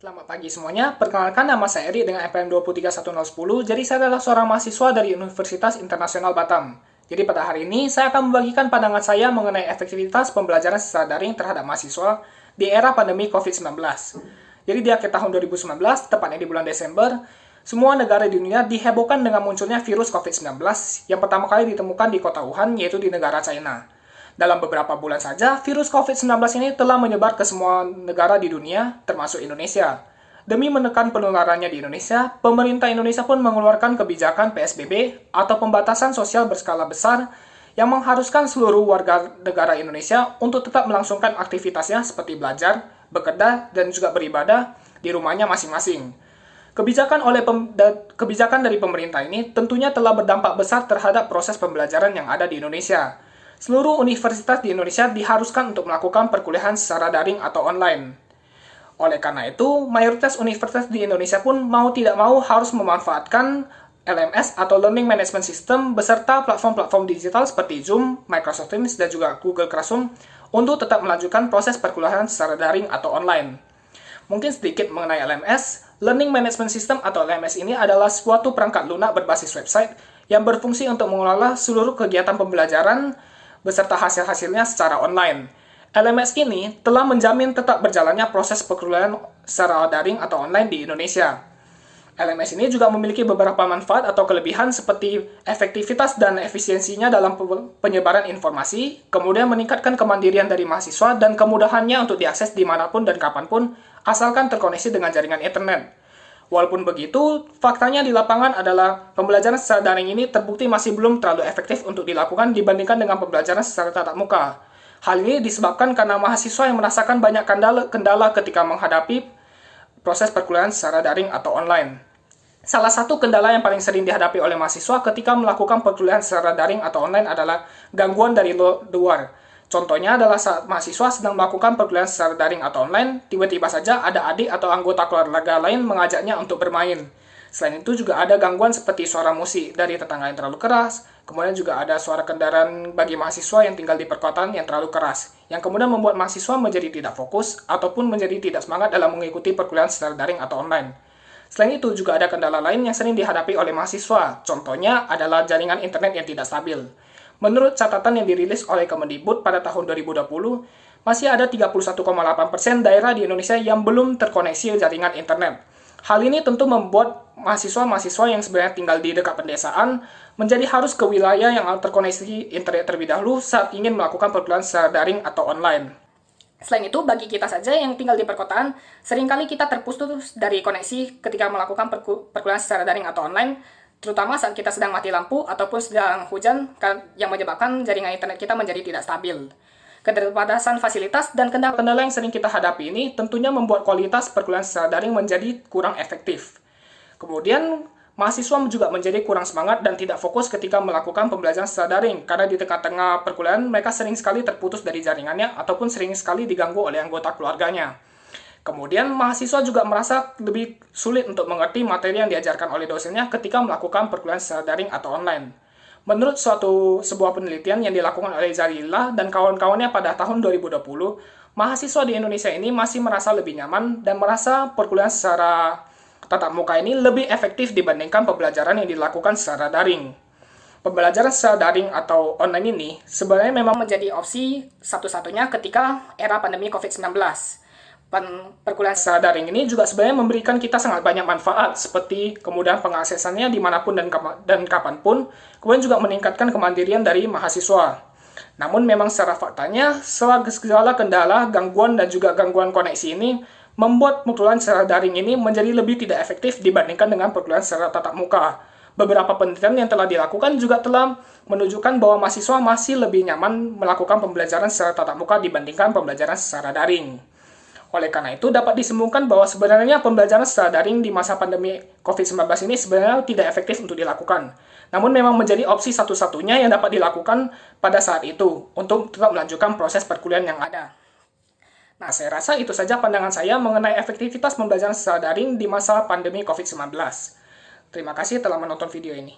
Selamat pagi semuanya, perkenalkan nama saya Eri dengan NPM 23110. Jadi saya adalah seorang mahasiswa dari Universitas Internasional Batam. Jadi pada hari ini saya akan membagikan pandangan saya mengenai efektivitas pembelajaran secara daring terhadap mahasiswa di era pandemi COVID-19. Jadi di akhir tahun 2019, tepatnya di bulan Desember, semua negara di dunia dihebohkan dengan munculnya virus COVID-19 yang pertama kali ditemukan di kota Wuhan, yaitu di negara China. Dalam beberapa bulan saja, virus COVID-19 ini telah menyebar ke semua negara di dunia, termasuk Indonesia. Demi menekan penularannya di Indonesia, pemerintah Indonesia pun mengeluarkan kebijakan PSBB atau pembatasan sosial berskala besar yang mengharuskan seluruh warga negara Indonesia untuk tetap melangsungkan aktivitasnya seperti belajar, bekerja, dan juga beribadah di rumahnya masing-masing. Kebijakan dari pemerintah ini tentunya telah berdampak besar terhadap proses pembelajaran yang ada di Indonesia. Seluruh universitas di Indonesia diharuskan untuk melakukan perkuliahan secara daring atau online. Oleh karena itu, mayoritas universitas di Indonesia pun mau tidak mau harus memanfaatkan LMS atau Learning Management System beserta platform-platform digital seperti Zoom, Microsoft Teams, dan juga Google Classroom untuk tetap melanjutkan proses perkuliahan secara daring atau online. Mungkin sedikit mengenai LMS, Learning Management System atau LMS ini adalah suatu perangkat lunak berbasis website yang berfungsi untuk mengelola seluruh kegiatan pembelajaran beserta hasil-hasilnya secara online. LMS ini telah menjamin tetap berjalannya proses perkuliahan secara daring atau online di Indonesia. LMS ini juga memiliki beberapa manfaat atau kelebihan seperti efektivitas dan efisiensinya dalam penyebaran informasi, kemudian meningkatkan kemandirian dari mahasiswa dan kemudahannya untuk diakses dimanapun dan kapanpun, asalkan terkoneksi dengan jaringan internet. Walaupun begitu, faktanya di lapangan adalah pembelajaran secara daring ini terbukti masih belum terlalu efektif untuk dilakukan dibandingkan dengan pembelajaran secara tatap muka. Hal ini disebabkan karena mahasiswa yang merasakan banyak kendala ketika menghadapi proses perkuliahan secara daring atau online. Salah satu kendala yang paling sering dihadapi oleh mahasiswa ketika melakukan perkuliahan secara daring atau online adalah gangguan dari luar. Contohnya adalah saat mahasiswa sedang melakukan perkuliahan secara daring atau online, tiba-tiba saja ada adik atau anggota keluarga lain mengajaknya untuk bermain. Selain itu juga ada gangguan seperti suara musik dari tetangga yang terlalu keras, kemudian juga ada suara kendaraan bagi mahasiswa yang tinggal di perkotaan yang terlalu keras, yang kemudian membuat mahasiswa menjadi tidak fokus ataupun menjadi tidak semangat dalam mengikuti perkuliahan secara daring atau online. Selain itu juga ada kendala lain yang sering dihadapi oleh mahasiswa, contohnya adalah jaringan internet yang tidak stabil. Menurut catatan yang dirilis oleh Kemendikbud pada tahun 2020, masih ada 31,8% daerah di Indonesia yang belum terkoneksi jaringan internet. Hal ini tentu membuat mahasiswa-mahasiswa yang sebenarnya tinggal di dekat pedesaan menjadi harus ke wilayah yang terkoneksi internet terlebih dahulu saat ingin melakukan perkuliahan secara daring atau online. Selain itu, bagi kita saja yang tinggal di perkotaan, seringkali kita terputus dari koneksi ketika melakukan perkuliahan secara daring atau online, terutama saat kita sedang mati lampu ataupun sedang hujan yang menyebabkan jaringan internet kita menjadi tidak stabil. Keterbatasan fasilitas dan kendala yang sering kita hadapi ini tentunya membuat kualitas perkuliahan secara daring menjadi kurang efektif. Kemudian, mahasiswa juga menjadi kurang semangat dan tidak fokus ketika melakukan pembelajaran secara daring karena di tengah-tengah perkuliahan mereka sering sekali terputus dari jaringannya ataupun sering sekali diganggu oleh anggota keluarganya. Kemudian, mahasiswa juga merasa lebih sulit untuk mengerti materi yang diajarkan oleh dosennya ketika melakukan perkuliahan secara daring atau online. Menurut sebuah penelitian yang dilakukan oleh Zarillah dan kawan-kawannya pada tahun 2020, mahasiswa di Indonesia ini masih merasa lebih nyaman dan merasa perkuliahan secara tatap muka ini lebih efektif dibandingkan pembelajaran yang dilakukan secara daring. Pembelajaran secara daring atau online ini sebenarnya memang menjadi opsi satu-satunya ketika era pandemi COVID-19. Perkuliahan secara daring ini juga sebenarnya memberikan kita sangat banyak manfaat seperti kemudahan pengaksesannya dimanapun dan kapanpun, kemudian juga meningkatkan kemandirian dari mahasiswa. Namun memang secara faktanya, segala kendala, gangguan dan juga gangguan koneksi ini membuat perkuliahan secara daring ini menjadi lebih tidak efektif dibandingkan dengan perkuliahan secara tatap muka. Beberapa penelitian yang telah dilakukan juga telah menunjukkan bahwa mahasiswa masih lebih nyaman melakukan pembelajaran secara tatap muka dibandingkan pembelajaran secara daring. Oleh karena itu, dapat disimpulkan bahwa sebenarnya pembelajaran secara daring di masa pandemi COVID-19 ini sebenarnya tidak efektif untuk dilakukan. Namun memang menjadi opsi satu-satunya yang dapat dilakukan pada saat itu untuk tetap melanjutkan proses perkuliahan yang ada. Nah, saya rasa itu saja pandangan saya mengenai efektivitas pembelajaran secara daring di masa pandemi COVID-19. Terima kasih telah menonton video ini.